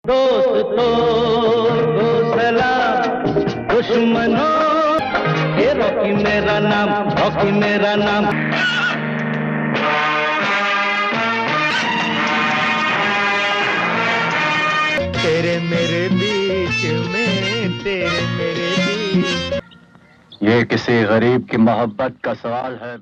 दोस्तों को सलाम, दुश्मनों ये रॉकी मेरा नाम, रॉकी मेरा नाम। तेरे मेरे बीच में, तेरे मेरे बीच। ये किसी गरीब की मोहब्बत का सवाल है।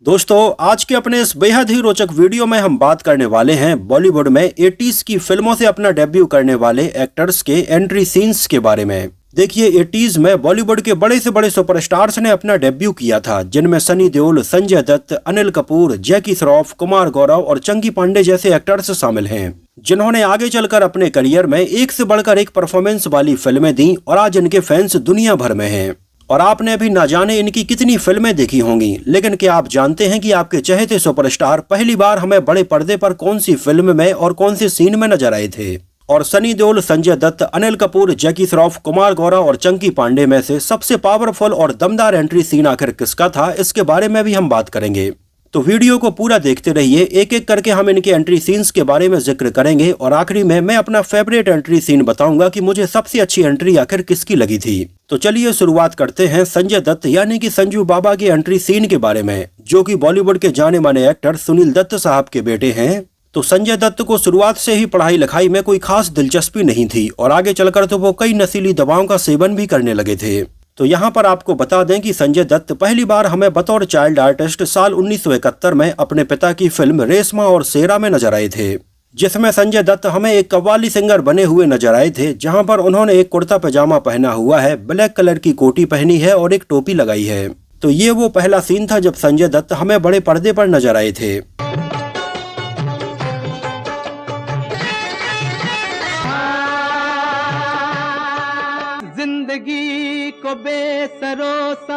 दोस्तों, आज के अपने इस बेहद ही रोचक वीडियो में हम बात करने वाले हैं बॉलीवुड में 80s की फिल्मों से अपना डेब्यू करने वाले एक्टर्स के एंट्री सीन्स के बारे में। देखिए, 80s में बॉलीवुड के बड़े से बड़े सुपरस्टार्स ने अपना डेब्यू किया था, जिनमें सनी देओल, संजय दत्त, अनिल कपूर, जैकी श्रॉफ, कुमार गौरव और चंकी पांडे जैसे एक्टर्स शामिल हैं, जिन्होंने आगे चलकर अपने करियर में एक से बढ़कर एक परफॉर्मेंस वाली फिल्में दी और आज इनके फैंस दुनिया भर में हैं। और आपने अभी ना जाने इनकी कितनी फिल्में देखी होंगी, लेकिन क्या आप जानते हैं कि आपके चहेते सुपरस्टार पहली बार हमें बड़े पर्दे पर कौन सी फिल्म में और कौन से सीन में नजर आए थे? और सनी देओल, संजय दत्त, अनिल कपूर, जैकी श्रॉफ, कुमार गौरव और चंकी पांडे में से सबसे पावरफुल और दमदार एंट्री सीन आखिर किसका था, इसके बारे में भी हम बात करेंगे। तो वीडियो को पूरा देखते रहिए, एक एक करके हम इनके एंट्री सीन्स के बारे में जिक्र करेंगे और आखिरी में मैं अपना फेवरेट एंट्री सीन बताऊंगा कि मुझे सबसे अच्छी एंट्री आखिर किसकी लगी थी। तो चलिए शुरुआत करते हैं संजय दत्त यानी कि संजू बाबा के एंट्री सीन के बारे में, जो कि बॉलीवुड के जाने माने एक्टर सुनील दत्त साहब के बेटे हैं। तो संजय दत्त को शुरुआत से ही पढ़ाई लिखाई में कोई खास दिलचस्पी नहीं थी और आगे चलकर तो वो कई नशीली दवाओं का सेवन भी करने लगे थे। तो यहाँ पर आपको बता दें कि संजय दत्त पहली बार हमें बतौर चाइल्ड आर्टिस्ट साल 1971 में अपने पिता की फिल्म रेशमा और शेरा में नजर आए थे, जिसमें संजय दत्त हमें एक कव्वाली सिंगर बने हुए नजर आए थे, जहाँ पर उन्होंने एक कुर्ता पैजामा पहना हुआ है, ब्लैक कलर की कोटी पहनी है और एक टोपी लगाई है। तो ये वो पहला सीन था जब संजय दत्त हमें बड़े पर्दे पर नजर आए थे। जिंदगी को बेसरोसा।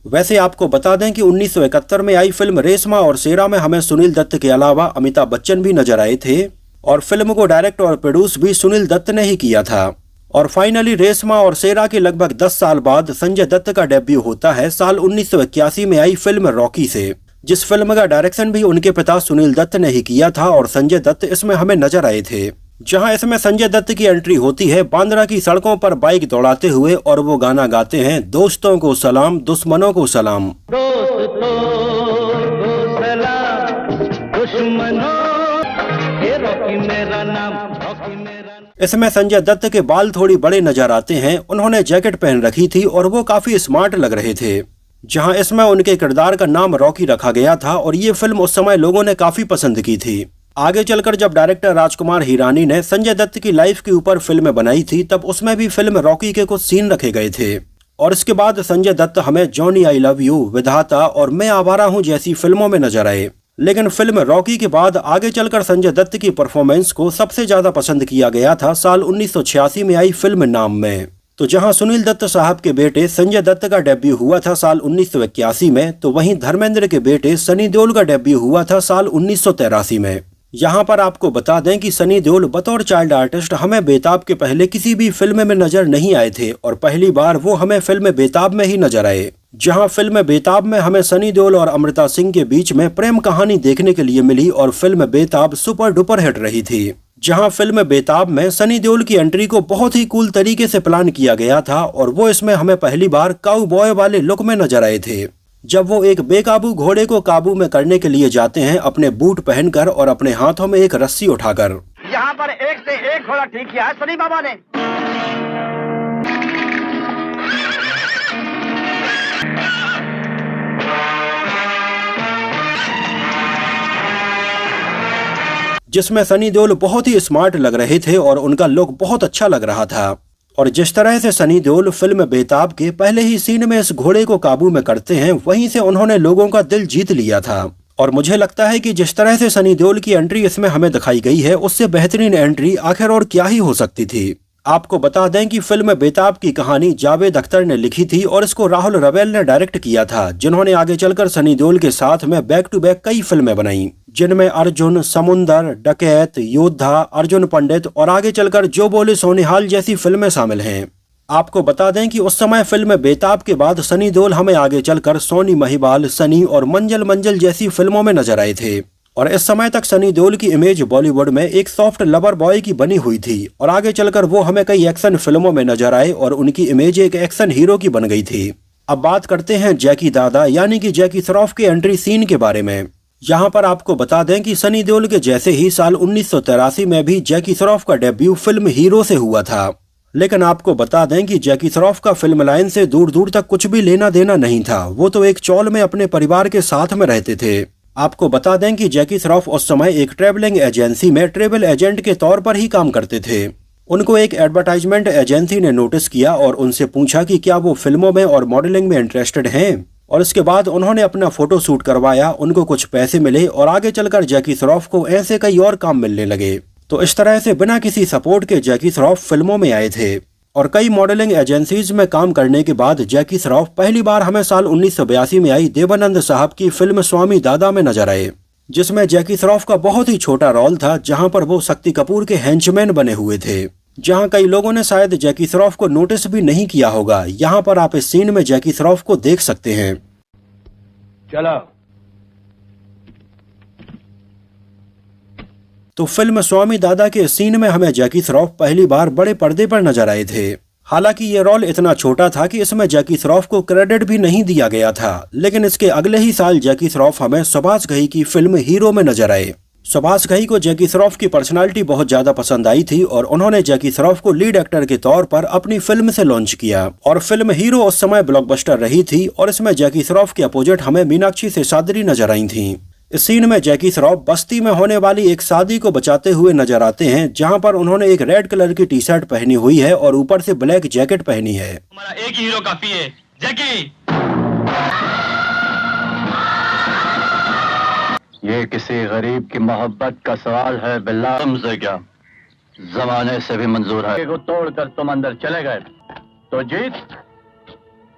वैसे आपको बता दें कि 1971 में आई फिल्म रेशमा और शेरा में हमें सुनील दत्त के अलावा अमिताभ बच्चन भी नजर आए थे और फिल्म को डायरेक्ट और प्रोड्यूस भी सुनील दत्त ने ही किया था। और फाइनली रेशमा और शेरा के लगभग 10 साल बाद संजय दत्त का डेब्यू होता है साल 1981 में आई फिल्म रॉकी से, जिस फिल्म का डायरेक्शन भी उनके पिता सुनील दत्त ने ही किया था और संजय दत्त इसमें हमें नजर आए थे। जहां इसमें संजय दत्त की एंट्री होती है बांद्रा की सड़कों पर बाइक दौड़ाते हुए और वो गाना गाते हैं, दोस्तों को सलाम, दुश्मनों को सलाम। दोस्तों को सलाम, दुश्मनों ये रॉकी मेरा नाम, रॉकी मेरा नाम। इसमें संजय दत्त के बाल थोड़ी बड़े नजर आते हैं, उन्होंने जैकेट पहन रखी थी और वो काफी स्मार्ट लग रहे थे। जहां इसमें उनके किरदार का नाम रॉकी रखा गया था और ये फिल्म उस समय लोगों ने काफी पसंद की थी। आगे चलकर जब डायरेक्टर राजकुमार हिरानी ने संजय दत्त की लाइफ के ऊपर फिल्म बनाई थी, तब उसमें भी फिल्म रॉकी के कुछ सीन रखे गए थे। और इसके बाद संजय दत्त हमें जॉनी आई लव यू, विधाता और मैं आवारा हूँ जैसी फिल्मों में नजर आए। लेकिन फिल्म रॉकी के बाद आगे चलकर संजय दत्त की परफॉर्मेंस को सबसे ज्यादा पसंद किया गया था साल 1986 में आई फिल्म नाम में। तो जहां सुनील दत्त साहब के बेटे संजय दत्त का डेब्यू हुआ था साल 1981 में, तो वहीं धर्मेंद्र के बेटे सनी देओल का डेब्यू हुआ था साल 1983 में। यहाँ पर आपको बता दें कि सनी देओल बतौर चाइल्ड आर्टिस्ट हमें बेताब के पहले किसी भी फिल्म में नजर नहीं आए थे और पहली बार वो हमें फिल्म बेताब में ही नजर आए। जहाँ फिल्म बेताब में हमें सनी देओल और अमृता सिंह के बीच में प्रेम कहानी देखने के लिए मिली और फिल्म बेताब सुपर डुपर हिट रही थी। जहाँ फिल्म बेताब में सनी देओल की एंट्री को बहुत ही कूल तरीके से प्लान किया गया था और वो इसमें हमें पहली बार काउबॉय वाले लुक में नजर आए थे, जब वो एक बेकाबू घोड़े को काबू में करने के लिए जाते हैं अपने बूट पहनकर और अपने हाथों में एक रस्सी उठाकर। यहाँ पर एक से एक घोड़ा ठीक किया है सनी बाबा ने। जिसमें सनी देओल बहुत ही स्मार्ट लग रहे थे और उनका लुक बहुत अच्छा लग रहा था। और जिस तरह से सनी देओल फिल्म बेताब के पहले ही सीन में इस घोड़े को काबू में करते हैं, वहीं से उन्होंने लोगों का दिल जीत लिया था। और मुझे लगता है कि जिस तरह से सनी देओल की एंट्री इसमें हमें दिखाई गई है, उससे बेहतरीन एंट्री आखिर और क्या ही हो सकती थी। आपको बता दें कि फिल्म बेताब की कहानी जावेद अख्तर ने लिखी थी और इसको राहुल रवेल ने डायरेक्ट किया था, जिन्होंने आगे चलकर सनी देओल के साथ में बैक टू बैक कई फिल्में बनाई, जिनमें अर्जुन, समुंदर, डकैत, योद्धा, अर्जुन पंडित और आगे चलकर जो बोले सोनिहाल जैसी फिल्में शामिल हैं। आपको बता दें कि उस समय फिल्म बेताब के बाद सनी देओल हमें आगे चलकर सोनी महिवाल, सनी और मंजल मंजल जैसी फिल्मों में नजर आए थे। और इस समय तक सनी देओल की इमेज बॉलीवुड में एक सॉफ्ट लवर बॉय की बनी हुई थी और आगे चलकर वो हमें कई एक्शन फिल्मों में नजर आए और उनकी इमेज एक एक्शन हीरो की बन गई थी। अब बात करते हैं जैकी दादा यानी कि जैकी श्रॉफ के एंट्री सीन के बारे में। यहाँ पर आपको बता दें कि सनी देओल के जैसे ही साल 1983 में भी जैकी श्रॉफ का डेब्यू फिल्म हीरो से हुआ था। लेकिन आपको बता दें कि जैकी श्रॉफ का फिल्म लाइन से दूर दूर तक कुछ भी लेना देना नहीं था। वो तो एक चौल में अपने परिवार के साथ में रहते थे। आपको बता दें कि जैकी श्रॉफ उस समय एक ट्रेवलिंग एजेंसी में ट्रेवल एजेंट के तौर पर ही काम करते थे। उनको एक एडवर्टाइजमेंट एजेंसी ने नोटिस किया और उनसे पूछा कि क्या वो फिल्मों में और मॉडलिंग में इंटरेस्टेड हैं। और इसके बाद उन्होंने अपना फोटो शूट करवाया, उनको कुछ पैसे मिले और आगे चलकर जैकी श्रॉफ को ऐसे कई और काम मिलने लगे। तो इस तरह से बिना किसी सपोर्ट के जैकी श्रॉफ फिल्मों में आए थे और कई मॉडलिंग एजेंसीज में काम करने के बाद जैकी श्रॉफ पहली बार हमें साल 1982 में आई देवानंद साहब की फिल्म स्वामी दादा में नजर आए, जिसमें जैकी श्रॉफ का बहुत ही छोटा रोल था, जहां पर वो शक्ति कपूर के हेंचमैन बने हुए थे, जहां कई लोगों ने शायद जैकी श्रॉफ को नोटिस भी नहीं किया होगा। यहाँ पर आप इस सीन में जैकी श्रॉफ को देख सकते हैं। चलो। तो फिल्म स्वामी दादा के सीन में हमें जैकी श्रॉफ पहली बार बड़े पर्दे पर नजर आए थे। हालांकि ये रोल इतना छोटा था कि इसमें जैकी श्रॉफ को क्रेडिट भी नहीं दिया गया था। लेकिन इसके अगले ही साल जैकी श्रॉफ हमें सुभाष घई की फिल्म हीरो में नजर आए। सुभाष घई को जैकी श्रॉफ की पर्सनालिटी बहुत ज्यादा पसंद आई थी और उन्होंने जैकी श्रॉफ को लीड एक्टर के तौर पर अपनी फिल्म से लॉन्च किया और फिल्म हीरो उस समय ब्लॉकबस्टर रही थी और इसमें जैकी श्रॉफ के अपोजिट हमें मीनाक्षी शेषाद्री नजर आई थी। इस सीन में जैकी श्रॉफ बस्ती में होने वाली एक शादी को बचाते हुए नजर आते हैं, जहां पर उन्होंने एक रेड कलर की टी शर्ट पहनी हुई है और ऊपर से ब्लैक जैकेट पहनी है। हमारा एक ही हीरो काफी है, जैकी। ये किसी गरीब की मोहब्बत का सवाल है बिल्ला, तुमसे क्या, जमाने से भी मंजूर है। को तोड़कर तुम अंदर चले गए तो जीत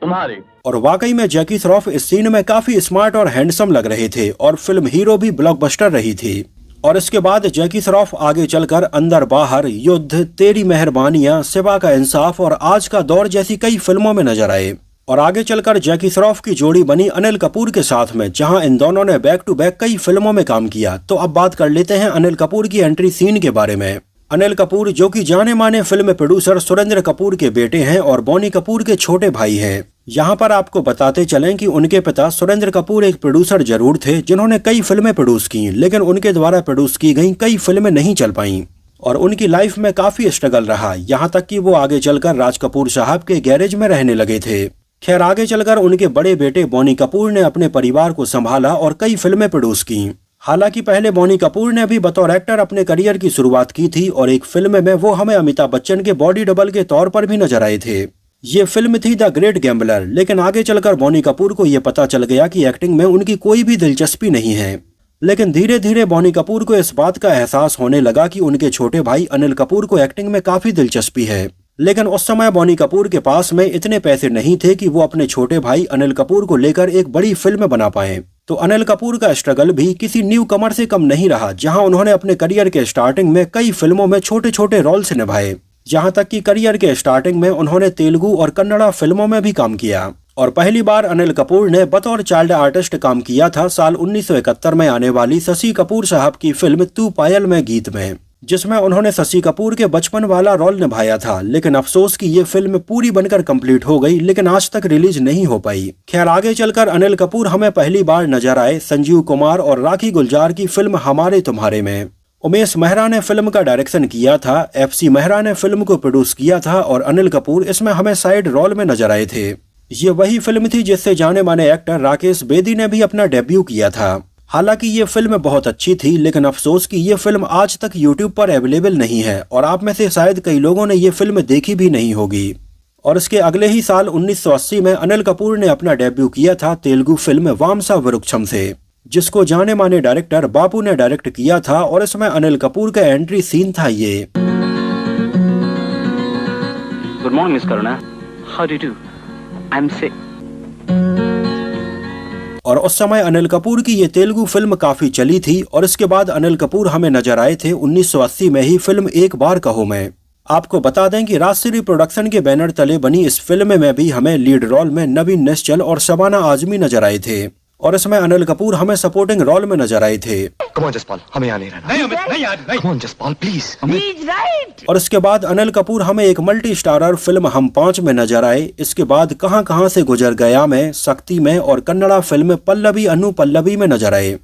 तुम्हारी। और वाकई में जैकी श्रॉफ इस सीन में काफी स्मार्ट और हैंडसम लग रहे थे और फिल्म हीरो भी ब्लॉकबस्टर रही थी। और इसके बाद जैकी श्रॉफ आगे चलकर अंदर बाहर, युद्ध, तेरी मेहरबानियां, सिवा का इंसाफ और आज का दौर जैसी कई फिल्मों में नजर आए। और आगे चलकर जैकी श्रॉफ की जोड़ी बनी अनिल कपूर के साथ में, जहां इन दोनों ने बैक टू बैक कई फिल्मों में काम किया। तो अब बात कर लेते हैं अनिल कपूर की एंट्री सीन के बारे में। अनिल कपूर जो कि जाने माने फिल्म प्रोड्यूसर सुरेंद्र कपूर के बेटे हैं और बोनी कपूर के छोटे भाई हैं। यहाँ पर आपको बताते चलें कि उनके पिता सुरेंद्र कपूर एक प्रोड्यूसर जरूर थे, जिन्होंने कई फिल्में प्रोड्यूस की, लेकिन उनके द्वारा प्रोड्यूस की गई कई फिल्में नहीं चल पाईं और उनकी लाइफ में काफी स्ट्रगल रहा, यहाँ तक कि वो आगे चलकर राज कपूर साहब के गैरेज में रहने लगे थे। खैर, आगे चलकर उनके बड़े बेटे बोनी कपूर ने अपने परिवार को संभाला और कई फिल्में प्रोड्यूस की। हालांकि पहले बोनी कपूर ने भी बतौर एक्टर अपने करियर की शुरुआत की थी और एक फिल्म में वो हमें अमिताभ बच्चन के बॉडी डबल के तौर पर भी नजर आए थे। ये फिल्म थी द ग्रेट गैम्बलर। लेकिन आगे चलकर बोनी कपूर को ये पता चल गया कि एक्टिंग में उनकी कोई भी दिलचस्पी नहीं है। लेकिन धीरे धीरे बोनी कपूर को इस बात का एहसास होने लगा कि उनके छोटे भाई अनिल कपूर को एक्टिंग में काफी दिलचस्पी है। लेकिन उस समय बोनी कपूर के पास में इतने पैसे नहीं थे कि वो अपने छोटे भाई अनिल कपूर को लेकर एक बड़ी फिल्म बना पाए। तो अनिल कपूर का स्ट्रगल भी किसी न्यू कमर से कम नहीं रहा, जहां उन्होंने अपने करियर के स्टार्टिंग में कई फिल्मों में छोटे छोटे रोल्स निभाए। जहां तक कि करियर के स्टार्टिंग में उन्होंने तेलुगु और कन्नड़ा फिल्मों में भी काम किया और पहली बार अनिल कपूर ने बतौर चाइल्ड आर्टिस्ट काम किया था साल 1971 में आने वाली शशि कपूर साहब की फिल्म तू पायल में गीत में, जिसमें उन्होंने शशि कपूर के बचपन वाला रोल निभाया था। लेकिन अफसोस कि ये फिल्म पूरी बनकर कंप्लीट हो गई, लेकिन आज तक रिलीज नहीं हो पाई। खैर, आगे चलकर अनिल कपूर हमें पहली बार नजर आए संजीव कुमार और राखी गुलजार की फिल्म हमारे तुम्हारे में। उमेश मेहरा ने फिल्म का डायरेक्शन किया था, FC मेहरा ने फिल्म को प्रोड्यूस किया था और अनिल कपूर इसमें हमें साइड रोल में नजर आए थे। ये वही फिल्म थी जिससे जाने माने एक्टर राकेश बेदी ने भी अपना डेब्यू किया था। हालांकि ये फिल्म बहुत अच्छी थी, लेकिन अफसोस कि ये फिल्म आज तक यूट्यूब पर अवेलेबल नहीं है और आप में से शायद कई लोगों ने ये फिल्म देखी भी नहीं होगी। और इसके अगले ही साल 1980 में अनिल कपूर ने अपना डेब्यू किया था तेलुगु फिल्म वामसा वृक्षम से, जिसको जाने माने डायरेक्टर बापू ने डायरेक्ट किया था और इसमें अनिल कपूर का एंट्री सीन था ये। Good morning miss Karuna, how do you do? I am sick. और उस समय अनिल कपूर की ये तेलुगु फिल्म काफी चली थी और इसके बाद अनिल कपूर हमें नजर आए थे 1980 में ही फिल्म एक बार कहो में। आपको बता दें कि राजश्री प्रोडक्शन के बैनर तले बनी इस फिल्म में भी हमें लीड रोल में नवीन निश्चल और शबाना आजमी नजर आए थे। और इसमें अनिल कपूर हमें सपोर्टिंग रोल में नजर आए थे। कम ऑन जसपाल, हमें यहाँ नहीं रहना। नहीं अमित, नहीं यार, नहीं। Come on Jaspal please. और इसके बाद अनिल कपूर हमें एक मल्टी स्टारर फिल्म हम 5 में नजर आए। इसके बाद कहां से गुजर गया में, शक्ति में और कन्नड़ा फिल्म पल्लवी अनु पल्लवी में नजर आए।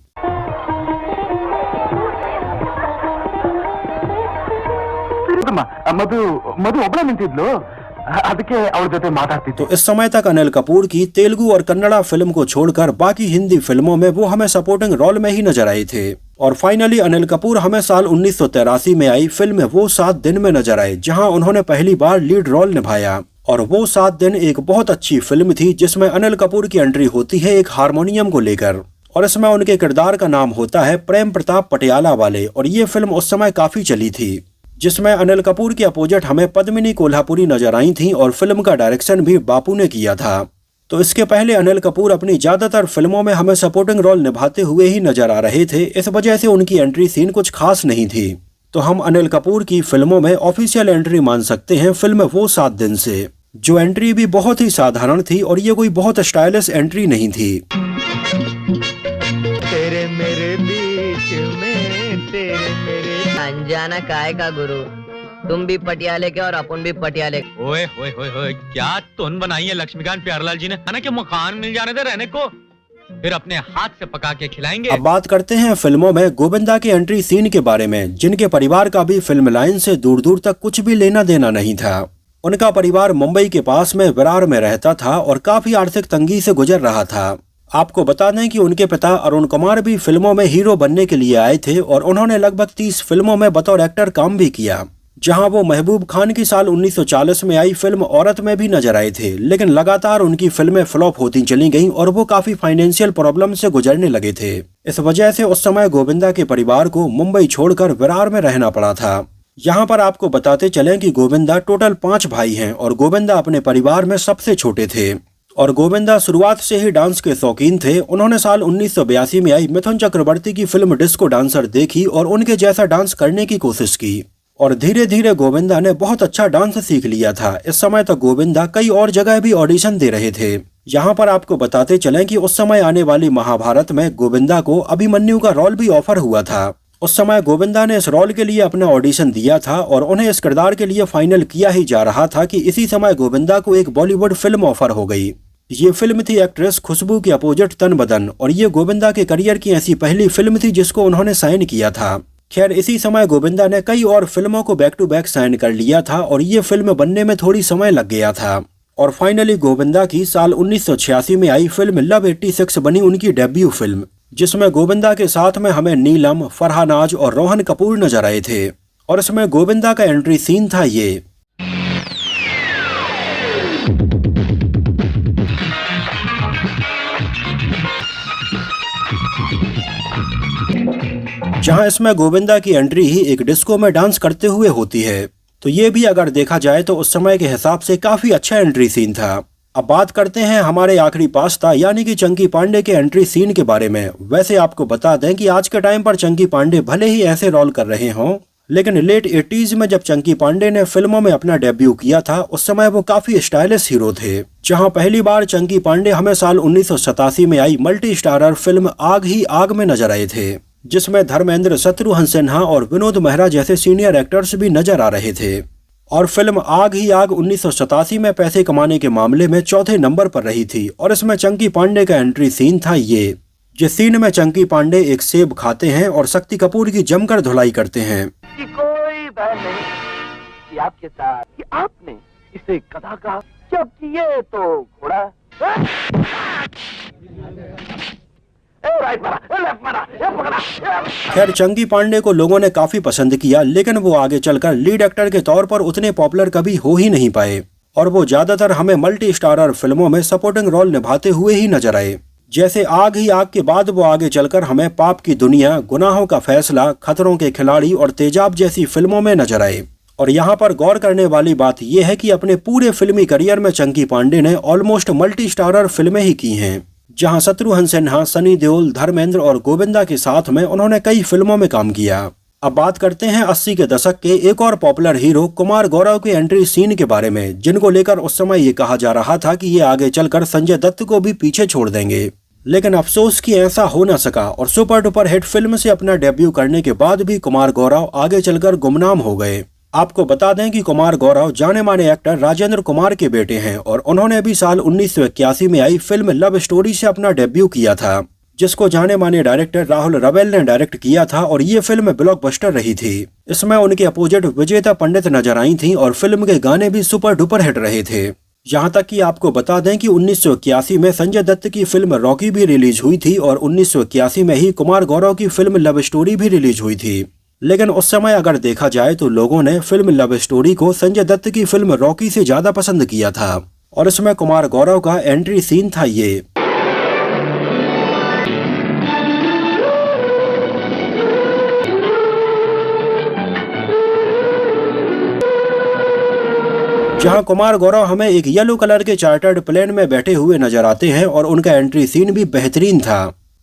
मधु ಒಬ್ಬಳೆ ನಿಂತಿದ್ಲು, ಅದಕ್ಕೆ ಅವ್ರ ಜೊತೆ ಮಾತಾಡ್ತಿದ್ದೆ। तो इस समय तक अनिल कपूर की तेलुगु और कन्नड़ा फिल्म को छोड़कर बाकी हिंदी फिल्मों में वो हमें सपोर्टिंग रोल में ही नजर आए थे। और फाइनली अनिल कपूर हमें साल 1983 में आई फिल्म वो 7 दिन में नजर आए, जहां उन्होंने पहली बार लीड रोल निभाया। और वो 7 दिन एक बहुत अच्छी फिल्म थी, जिसमें अनिल कपूर की एंट्री होती है एक हारमोनियम को लेकर, और इसमें उनके किरदार का नाम होता है प्रेम प्रताप पटियाला वाले। और ये फिल्म उस समय काफी चली थी, जिसमें अनिल कपूर के अपोजिट हमें पद्मिनी कोल्हापुरी नजर आई थी और फिल्म का डायरेक्शन भी बापू ने किया था। तो इसके पहले अनिल कपूर अपनी ज्यादातर फिल्मों में हमें सपोर्टिंग रोल निभाते हुए ही नजर आ रहे थे, इस वजह से उनकी एंट्री सीन कुछ खास नहीं थी। तो हम अनिल कपूर की फिल्मों में ऑफिशियल एंट्री मान सकते हैं फिल्म वो 7 दिन से, जो एंट्री भी बहुत ही साधारण थी और ये कोई बहुत स्टाइलिश एंट्री नहीं थी। तेरे मेरे बीच में, तेरे मेरे अनजाना काय का गुरु, तुम भी पटियाले के और अपन भी पटियाले के। ओए होए होए होए, क्या तुन बनाई है लक्ष्मीकांत प्यारलाल जी ने, है ना, कि मकान मिल जाने दे रहने को, फिर अपने हाथ से पका के खिलाएंगे। अब बात करते हैं फिल्मों में गोविंदा के एंट्री सीन के बारे में, जिनके परिवार का भी फिल्म लाइन से दूर दूर तक कुछ भी लेना देना नहीं था। उनका परिवार मुंबई के पास में विरार में रहता था और काफी आर्थिक तंगी से गुजर रहा था। आपको बता दें कि उनके पिता अरुण कुमार भी फिल्मों में हीरो बनने के लिए आए थे और उन्होंने लगभग 30 फिल्मों में बतौर एक्टर काम भी किया, जहां वो महबूब खान की साल 1940 में आई फिल्म औरत में भी नजर आए थे। लेकिन लगातार उनकी फिल्में फ्लॉप होती चली गईं और वो काफी फाइनेंशियल प्रॉब्लम से गुजरने लगे थे। इस वजह से उस समय गोविंदा के परिवार को मुंबई छोड़कर विरार में रहना पड़ा था। यहाँ पर आपको बताते चलें कि गोविंदा टोटल 5 भाई हैं और गोविंदा अपने परिवार में सबसे छोटे थे। और गोविंदा शुरुआत से ही डांस के शौकीन थे। उन्होंने साल 1982 में आई मिथुन चक्रवर्ती की फिल्म डिस्को डांसर देखी और उनके जैसा डांस करने की कोशिश की और धीरे धीरे गोविंदा ने बहुत अच्छा डांस सीख लिया था। इस समय तक गोविंदा कई और जगह भी ऑडिशन दे रहे थे। यहाँ पर आपको बताते चलें कि उस समय आने वाली महाभारत में गोविंदा को अभिमन्यु का रोल भी ऑफर हुआ था। उस समय गोविंदा ने इस रोल के लिए अपना ऑडिशन दिया था और उन्हें इस किरदार के लिए फाइनल किया ही जा रहा था कि इसी समय गोविंदा को एक बॉलीवुड फिल्म ऑफर हो गई। ये फिल्म थी एक्ट्रेस खुशबू के अपोजिट तन बदन और ये गोविंदा के करियर की ऐसी पहली फिल्म थी जिसको उन्होंने साइन किया था। खैर इसी समय गोविंदा ने कई और फिल्मों को बैक टू बैक साइन कर लिया था और ये फिल्म बनने में थोड़ी समय लग गया था। और फाइनली गोविंदा की साल 1986 में आई फिल्म लव 86 बनी उनकी डेब्यू फिल्म, जिसमें गोविंदा के साथ में हमें नीलम, फरहानाज और रोहन कपूर नजर आए थे। और इसमें गोविंदा का एंट्री सीन था ये। जहां इसमें गोविंदा की एंट्री ही एक डिस्को में डांस करते हुए होती है। तो ये भी अगर देखा जाए तो उस समय के हिसाब से काफी अच्छा एंट्री सीन था। अब बात करते हैं हमारे आखिरी पास्ता यानी कि चंकी पांडे के एंट्री सीन के बारे में। वैसे आपको बता दें कि आज के टाइम पर चंकी पांडे भले ही ऐसे रोल कर रहे हों, लेकिन लेट 80s में जब चंकी पांडे ने फिल्मों में अपना डेब्यू किया था उस समय वो काफी स्टाइलिश हीरो थे। जहां पहली बार चंकी पांडे हमें साल 1987 में आई मल्टी स्टारर फिल्म आग ही आग में नजर आए थे, जिसमें धर्मेंद्र, शत्रुघ्न सिन्हा और विनोद मेहरा जैसे सीनियर एक्टर्स भी नजर आ रहे थे। और फिल्म आग ही आग 1987 में पैसे कमाने के मामले में चौथे नंबर पर रही थी। और इसमें चंकी पांडे का एंट्री सीन था ये, जिस सीन में चंकी पांडे एक सेब खाते हैं और शक्ति कपूर की जमकर धुलाई करते हैं। कि कोई बहन नहीं कि आपके साथ कि आपने इसे गधा कहा, जबकि ये तो घोड़ा। खैर चंकी पांडे को लोगों ने काफी पसंद किया, लेकिन वो आगे चलकर लीड एक्टर के तौर पर उतने पॉपुलर कभी हो ही नहीं पाए और वो ज्यादातर हमें मल्टी स्टारर फिल्मों में सपोर्टिंग रोल निभाते हुए ही नजर आए। जैसे आग ही आग के बाद वो आगे चलकर हमें पाप की दुनिया, गुनाहों का फैसला, खतरों के खिलाड़ी और तेजाब जैसी फिल्मों में नजर आए। और यहाँ पर गौर करने वाली बात यह है कि अपने पूरे फिल्मी करियर में चंकी पांडे ने ऑलमोस्ट मल्टी स्टारर फिल्में ही की हैं, जहां शत्रुघ्न सिन्हा, सनी देओल, धर्मेंद्र और गोविंदा के साथ में उन्होंने कई फिल्मों में काम किया। अब बात करते हैं 80 के दशक के एक और पॉपुलर हीरो कुमार गौरव के एंट्री सीन के बारे में, जिनको लेकर उस समय ये कहा जा रहा था कि ये आगे चलकर संजय दत्त को भी पीछे छोड़ देंगे। लेकिन अफसोस कि ऐसा हो न सका और सुपर डुपर हिट फिल्म से अपना डेब्यू करने के बाद भी कुमार गौरव आगे चलकर गुमनाम हो गए। आपको बता दें कि कुमार गौरव जाने माने एक्टर राजेंद्र कुमार के बेटे हैं और उन्होंने भी साल 1981 में आई फिल्म लव स्टोरी से अपना डेब्यू किया था, जिसको जाने माने डायरेक्टर राहुल रवेल ने डायरेक्ट किया था और ये फिल्म ब्लॉकबस्टर रही थी। इसमें उनके अपोजिट विजेता पंडित नजर आई थी और फिल्म के गाने भी सुपर डुपर हिट रहे थे। यहाँ तक कि आपको बता दें कि 1981 में संजय दत्त की फिल्म रॉकी भी रिलीज हुई थी और 1981 में ही कुमार गौरव की फिल्म लव स्टोरी भी रिलीज हुई थी। लेकिन उस समय अगर देखा जाए तो लोगों ने फिल्म लव स्टोरी को संजय दत्त की फिल्म रॉकी से ज्यादा पसंद किया था और इसमें कुमार गौरव का एंट्री सीन था ये। जहां कुमार गौरव हमें एक येलो कलर के चार्टर्ड प्लेन में बैठे हुए नजर आते हैं और उनका एंट्री सीन भी बेहतरीन था।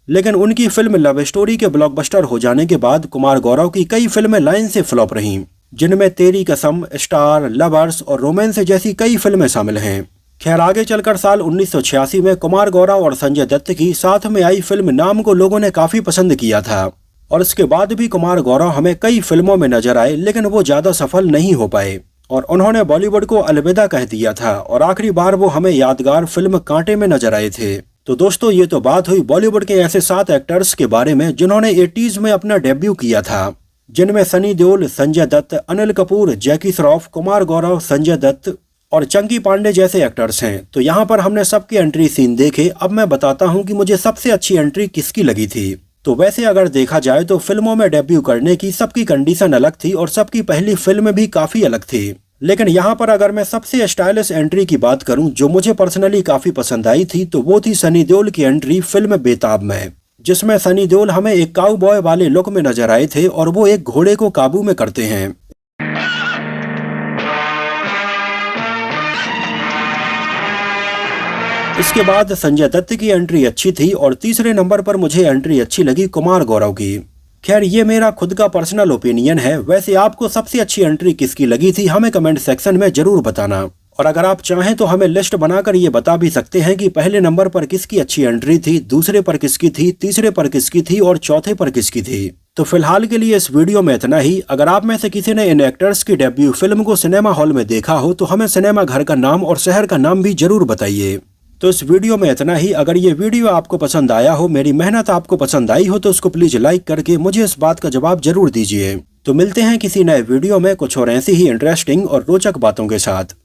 लेकिन उनकी फिल्म लव स्टोरी के ब्लॉकबस्टर हो जाने के बाद कुमार गौरव की कई फिल्में लाइन से फ्लॉप रहीं, जिनमें तेरी कसम, स्टार, लवर्स और रोमांस जैसी कई फिल्में शामिल हैं। खैर आगे चलकर साल 1986 में कुमार गौरव और संजय दत्त की साथ में आई फिल्म नाम को लोगों ने काफी पसंद किया था और इसके बाद भी कुमार गौरव हमें कई फिल्मों में नजर आए, लेकिन वो ज्यादा सफल नहीं हो पाए और उन्होंने बॉलीवुड को अलविदा कह दिया था और आखिरी बार वो हमें यादगार फिल्म कांटे में नजर आए थे। तो दोस्तों ये तो बात हुई बॉलीवुड के ऐसे 7 एक्टर्स के बारे में जिन्होंने 80s में अपना डेब्यू किया था, जिनमें सनी देओल, संजय दत्त, अनिल कपूर, जैकी श्रॉफ, कुमार गौरव, संजय दत्त और चंकी पांडे जैसे एक्टर्स हैं। तो यहाँ पर हमने सबके एंट्री सीन देखे। अब मैं बताता हूँ कि मुझे सबसे अच्छी एंट्री किसकी लगी थी। तो वैसे अगर देखा जाए तो फिल्मों में डेब्यू करने की सबकी कंडीशन अलग थी और सबकी पहली फिल्म भी काफी अलग थी। लेकिन यहाँ पर अगर मैं सबसे स्टाइलिश एंट्री की बात करूं जो मुझे पर्सनली काफी पसंद आई थी तो वो थी सनी देओल की एंट्री फिल्म बेताब में, जिसमें सनी देओल हमें एक काउबॉय वाले लुक में नजर आए थे और वो एक घोड़े को काबू में करते हैं। इसके बाद संजय दत्त की एंट्री अच्छी थी और तीसरे नंबर पर मुझे एंट्री अच्छी लगी कुमार गौरव की। खैर ये मेरा खुद का पर्सनल ओपिनियन है। वैसे आपको सबसे अच्छी एंट्री किसकी लगी थी हमें कमेंट सेक्शन में जरूर बताना और अगर आप चाहें तो हमें लिस्ट बनाकर ये बता भी सकते हैं कि पहले नंबर पर किसकी अच्छी एंट्री थी, दूसरे पर किसकी थी, तीसरे पर किसकी थी और चौथे पर किसकी थी। तो फिलहाल के लिए इस वीडियो में इतना ही। अगर आप में से किसी ने इन एक्टर्स की डेब्यू फिल्म को सिनेमा हॉल में देखा हो तो हमें सिनेमा घर का नाम और शहर का नाम भी जरूर बताइए। तो इस वीडियो में इतना ही। अगर ये वीडियो आपको पसंद आया हो, मेरी मेहनत आपको पसंद आई हो तो उसको प्लीज लाइक करके मुझे इस बात का जवाब जरूर दीजिए। तो मिलते हैं किसी नए वीडियो में कुछ और ऐसी ही इंटरेस्टिंग और रोचक बातों के साथ।